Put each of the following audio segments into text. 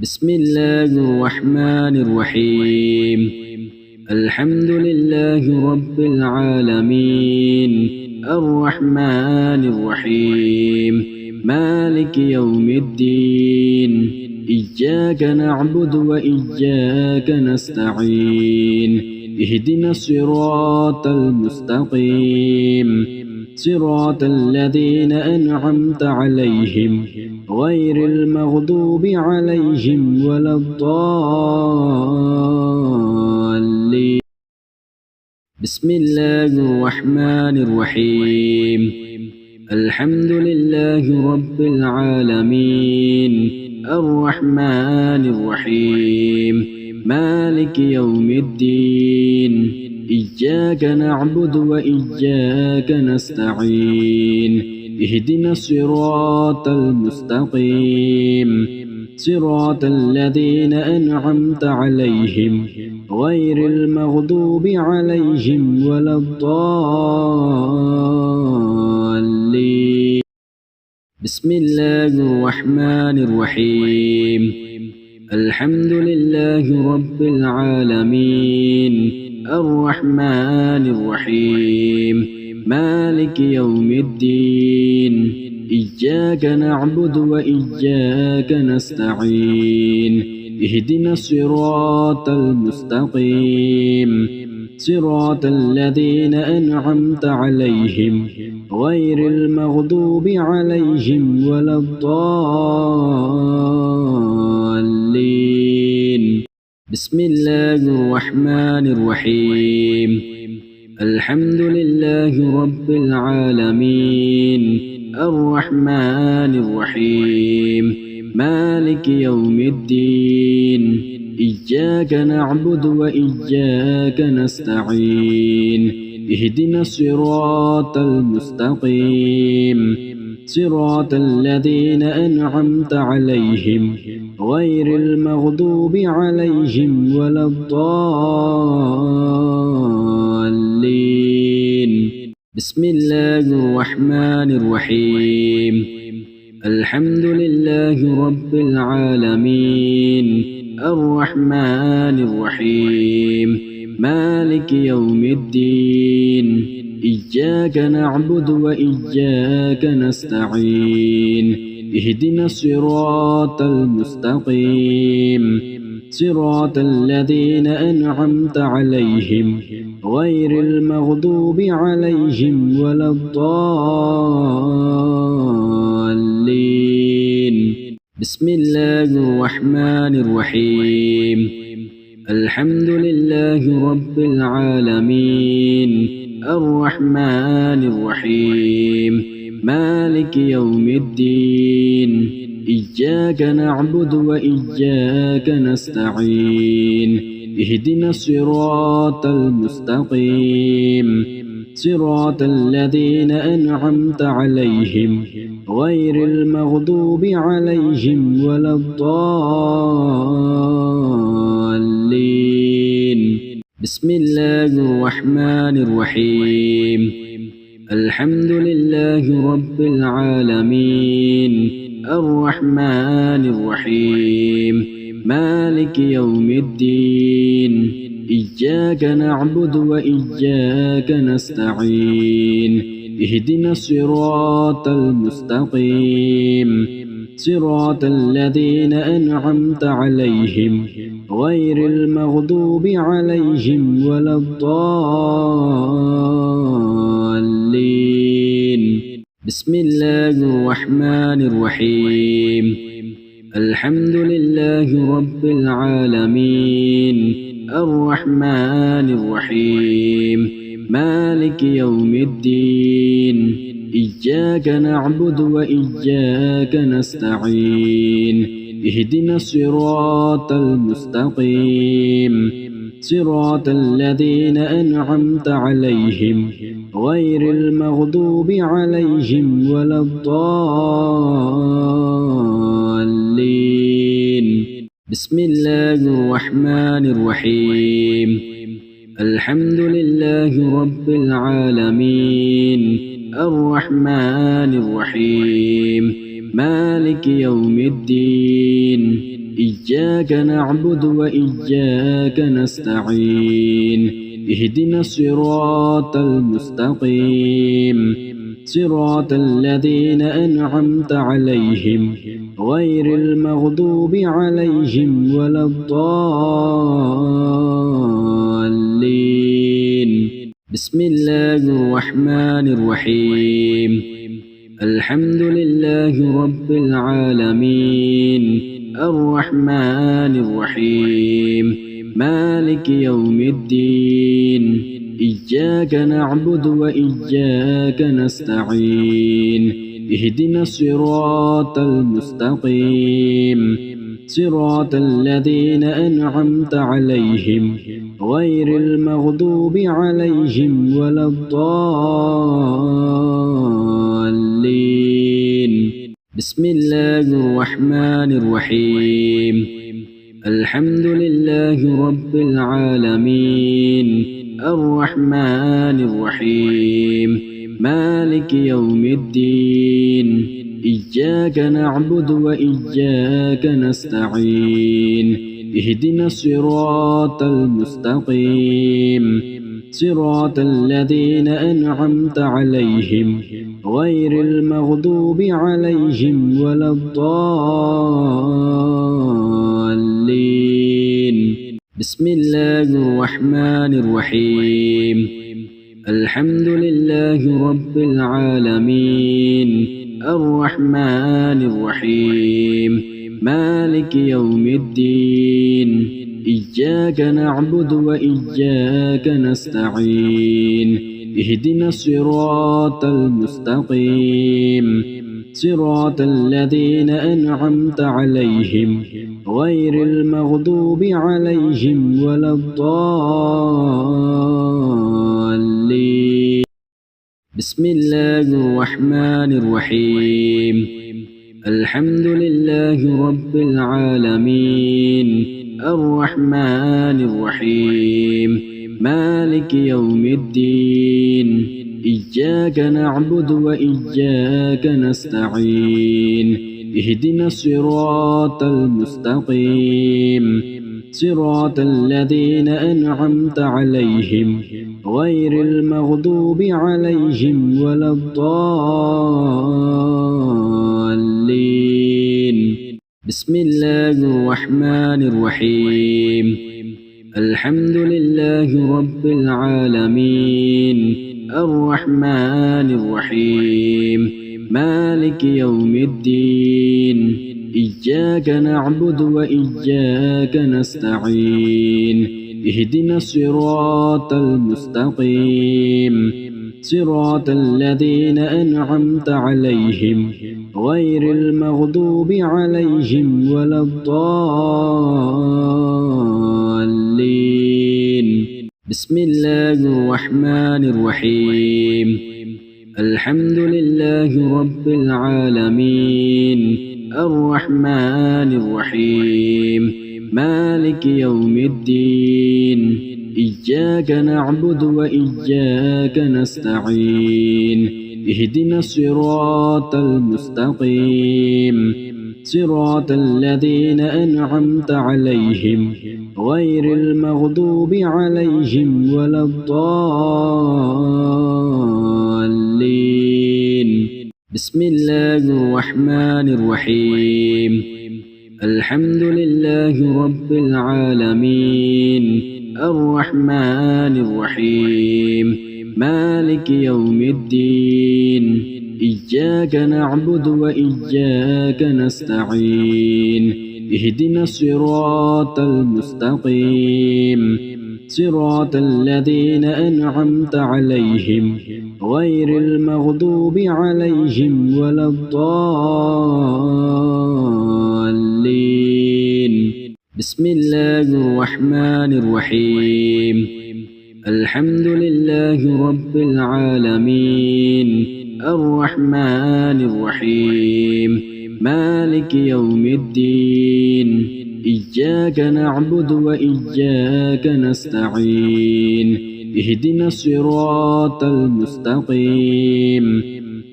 بسم الله الرحمن الرحيم. الحمد لله رب العالمين، الرحمن الرحيم، مالك يوم الدين، إياك نعبد وإياك نستعين، اهدنا الصراط المستقيم، صراط الذين أنعمت عليهم غير المغضوب عليهم ولا الضالين. بسم الله الرحمن الرحيم. الحمد لله رب العالمين، الرحمن الرحيم، مالك يوم الدين، إياك نعبد وإياك نستعين، اهدنا الصراط المستقيم، صراط الذين أنعمت عليهم غير المغضوب عليهم ولا الضالين. بسم الله الرحمن الرحيم. الحمد لله رب العالمين، الرحمن الرحيم، مالك يوم الدين، إياك نعبد وإياك نستعين، اهدنا الصراط المستقيم، صراط الذين أنعمت عليهم غير المغضوب عليهم ولا الضالين. بسم الله الرحمن الرحيم. الحمد لله رب العالمين، الرحمن الرحيم، مالك يوم الدين، إياك نعبد وإياك نستعين، اهدنا الصراط المستقيم، صراط الذين أنعمت عليهم غير المغضوب عليهم ولا الضالين. بسم الله الرحمن الرحيم. الحمد لله رب العالمين، الرحمن الرحيم، مالك يوم الدين، إياك نعبد وإياك نستعين، اهدنا الصراط المستقيم، صراط الذين أنعمت عليهم غير المغضوب عليهم ولا الضالين. بسم الله الرحمن الرحيم. الحمد لله رب العالمين، الرحمن الرحيم، مالك يوم الدين، إياك نعبد وإياك نستعين، اهدنا الصراط المستقيم، صراط الذين أنعمت عليهم غير المغضوب عليهم ولا الضالين. بسم الله الرحمن الرحيم. الحمد لله رب العالمين، الرحمن الرحيم، مالك يوم الدين، إياك نعبد وإياك نستعين، اهدنا الصراط المستقيم، صراط الذين أنعمت عليهم غير المغضوب عليهم ولا الضالين. بسم الله الرحمن الرحيم. الحمد لله رب العالمين، الرحمن الرحيم، مالك يوم الدين، إياك نعبد وإياك نستعين، اهدنا الصراط المستقيم، صراط الذين أنعمت عليهم غير المغضوب عليهم ولا الضالين. بسم الله الرحمن الرحيم. الحمد لله رب العالمين، الرحمن الرحيم، مالك يوم الدين، إياك نعبد وإياك نستعين اهدنا الصراط المستقيم صراط الذين أنعمت عليهم غير المغضوب عليهم ولا الضالين بسم الله الرحمن الرحيم الحمد لله رب العالمين الرحمن الرحيم مالك يوم الدين إياك نعبد وإياك نستعين اهدنا الصراط المستقيم صراط الذين أنعمت عليهم غير المغضوب عليهم ولا الضالين بسم الله الرحمن الرحيم الحمد لله رب العالمين الرحمن الرحيم مالك يوم الدين إياك نعبد وإياك نستعين اهدنا الصراط المستقيم صراط الذين أنعمت عليهم غير المغضوب عليهم ولا الضالين بسم الله الرحمن الرحيم الحمد لله رب العالمين الرحمن الرحيم مالك يوم الدين إياك نعبد وإياك نستعين اهدنا الصراط المستقيم صراط الذين أنعمت عليهم غير المغضوب عليهم ولا الضالين بسم الله الرحمن الرحيم الحمد لله رب العالمين الرحمن الرحيم مالك يوم الدين إياك نعبد وإياك نستعين اهدنا الصراط المستقيم صراط الذين أنعمت عليهم غير المغضوب عليهم ولا الضالين بسم الله الرحمن الرحيم الحمد لله رب العالمين الرحمن الرحيم مالك يوم الدين إياك نعبد وإياك نستعين اهدنا الصراط المستقيم صراط الذين أنعمت عليهم غير المغضوب عليهم ولا الضالين بسم الله الرحمن الرحيم الحمد لله رب العالمين الرحمن الرحيم مالك يوم الدين إياك نعبد وإياك نستعين اهدنا الصراط المستقيم صراط الذين أنعمت عليهم غير المغضوب عليهم ولا الضالين بسم الله الرحمن الرحيم الحمد لله رب العالمين الرحمن الرحيم مالك يوم الدين إياك نعبد وإياك نستعين اهدنا الصراط المستقيم صراط الذين أنعمت عليهم غير المغضوب عليهم ولا الضالين بسم الله الرحمن الرحيم الحمد لله رب العالمين الرحمن الرحيم مالك يوم الدين إياك نعبد وإياك نستعين اهدنا الصراط المستقيم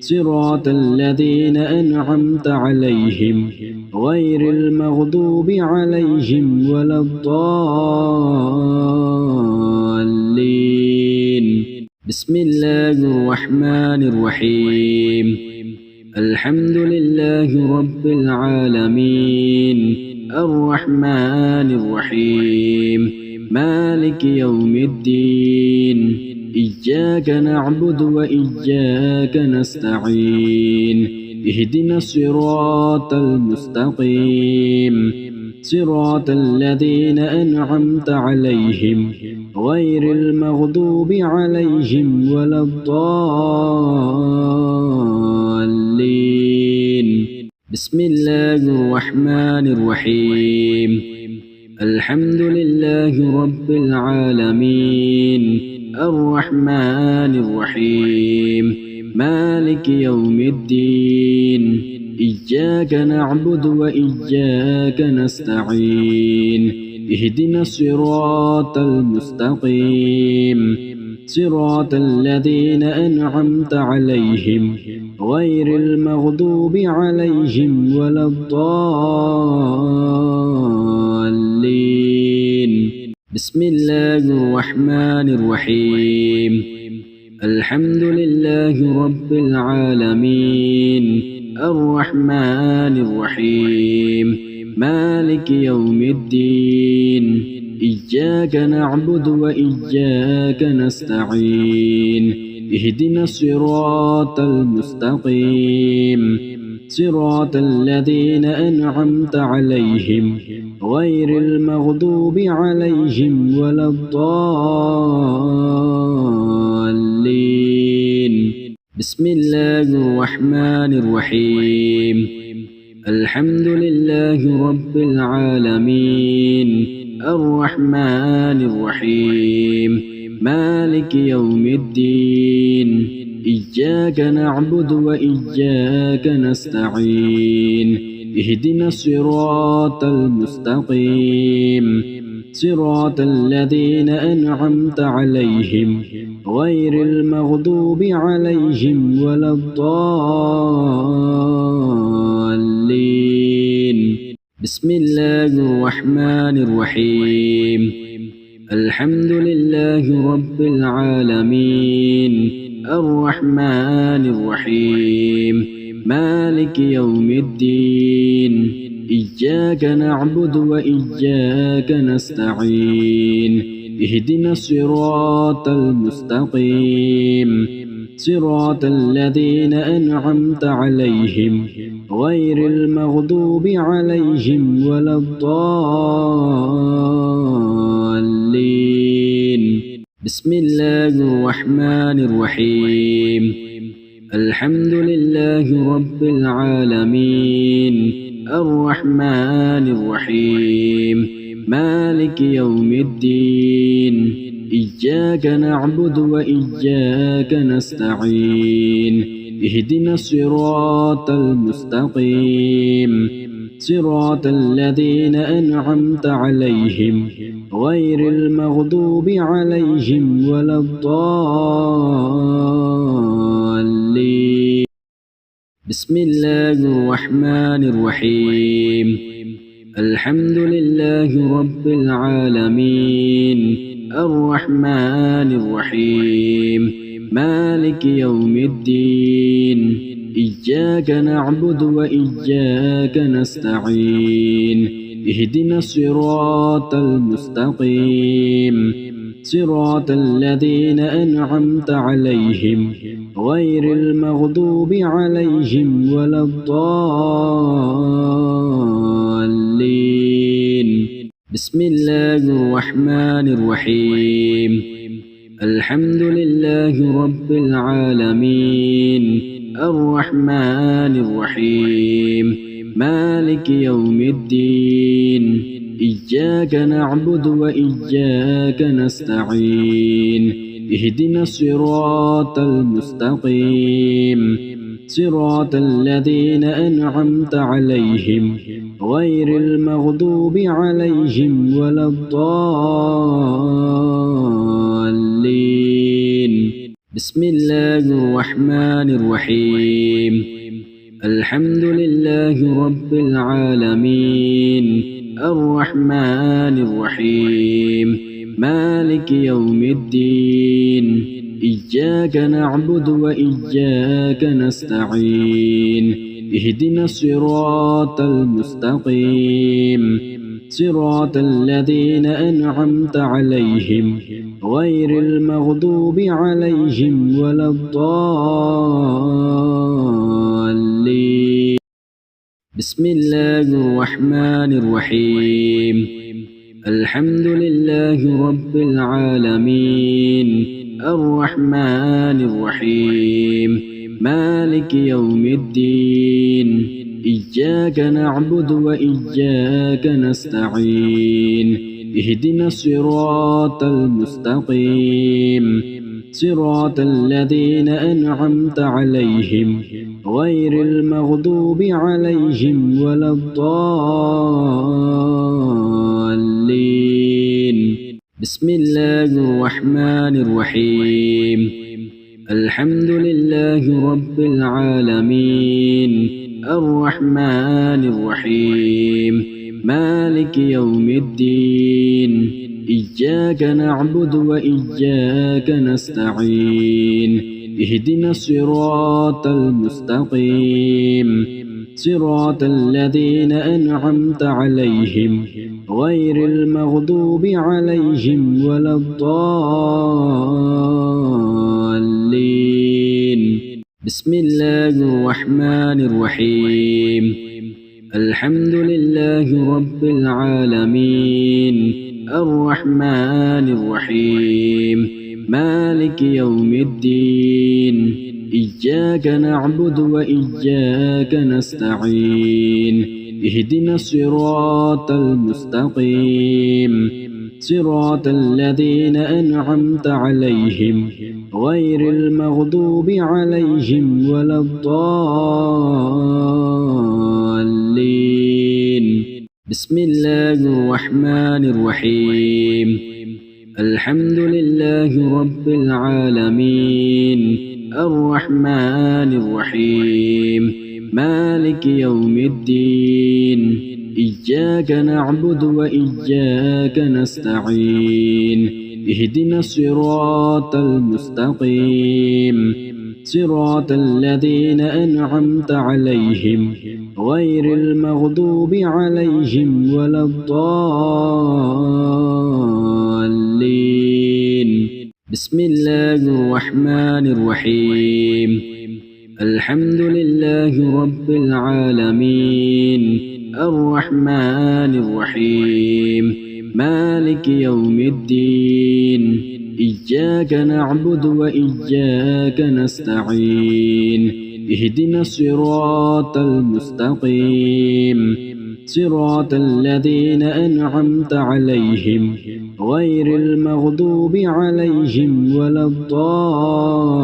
صراط الذين أنعمت عليهم غير المغضوب عليهم ولا الضالين. بسم الله الرحمن الرحيم. الحمد لله رب العالمين الرحمن الرحيم مالك يوم الدين إياك نعبد وإياك نستعين اهدنا الصراط المستقيم صراط الذين أنعمت عليهم غير المغضوب عليهم ولا الضالين. بسم الله الرحمن الرحيم. الحمد لله رب العالمين الرحمن الرحيم مالك يوم الدين إياك نعبد وإياك نستعين اهدنا الصراط المستقيم صراط الذين أنعمت عليهم غير المغضوب عليهم ولا الضالين. بسم الله الرحمن الرحيم. الحمد لله رب العالمين الرحمن الرحيم مالك يوم الدين إياك نعبد وإياك نستعين اهدنا الصراط المستقيم صراط الذين أنعمت عليهم غير المغضوب عليهم ولا الضالين. بسم الله الرحمن الرحيم. الحمد لله رب العالمين الرحمن الرحيم مالك يوم الدين إياك نعبد وإياك نستعين اهدنا الصراط المستقيم صراط الذين أنعمت عليهم غير المغضوب عليهم ولا الضالين. بسم الله الرحمن الرحيم. الحمد لله رب العالمين الرحمن الرحيم مالك يوم الدين إياك نعبد وإياك نستعين اهدنا الصراط المستقيم صراط الذين أنعمت عليهم غير المغضوب عليهم ولا الضالين. بسم الله الرحمن الرحيم. الحمد لله رب العالمين الرحمن الرحيم مالك يوم الدين إياك نعبد وإياك نستعين اهدنا الصراط المستقيم صراط الذين أنعمت عليهم غير المغضوب عليهم ولا الضالين. بسم الله الرحمن الرحيم. الحمد لله رب العالمين الرحمن الرحيم مالك يوم الدين إياك نعبد وإياك نستعين اهدنا الصراط المستقيم صراط الذين أنعمت عليهم غير المغضوب عليهم ولا الضالين. بسم الله الرحمن الرحيم. الحمد لله رب العالمين الرحمن الرحيم مالك يوم الدين إياك نعبد وإياك نستعين اهدنا الصراط المستقيم صراط الذين أنعمت عليهم غير المغضوب عليهم ولا الضالين. بسم الله الرحمن الرحيم. الحمد لله رب العالمين الرحمن الرحيم مالك يوم الدين إياك نعبد وإياك نستعين اهدنا الصراط المستقيم صراط الذين أنعمت عليهم غير المغضوب عليهم ولا الضالين بسم الله الرحمن الرحيم الحمد لله رب العالمين الرحمن الرحيم مالك يوم الدين إياك نعبد وإياك نستعين اهدنا الصراط المستقيم صراط الذين أنعمت عليهم غير المغضوب عليهم ولا الضالين بسم الله الرحمن الرحيم الحمد لله رب العالمين الرحمن الرحيم مالك يوم الدين إياك نعبد وإياك نستعين اهدنا الصراط المستقيم صراط الذين أنعمت عليهم غير المغضوب عليهم ولا الضالين بسم الله الرحمن الرحيم الحمد لله رب العالمين الرحمن الرحيم مالك يوم الدين إياك نعبد وإياك نستعين اهدنا الصراط المستقيم صراط الذين أنعمت عليهم غير المغضوب عليهم ولا الضالين بسم الله الرحمن الرحيم الحمد لله رب العالمين الرحمن الرحيم مالك يوم الدين إياك نعبد وإياك نستعين اهدنا الصراط المستقيم صراط الذين أنعمت عليهم غير المغضوب عليهم ولا الضالين بسم الله الرحمن الرحيم الحمد لله رب العالمين الرحمن الرحيم مالك يوم الدين إياك نعبد وإياك نستعين اهدنا الصراط المستقيم صراط الذين أنعمت عليهم غير المغضوب عليهم ولا الضالين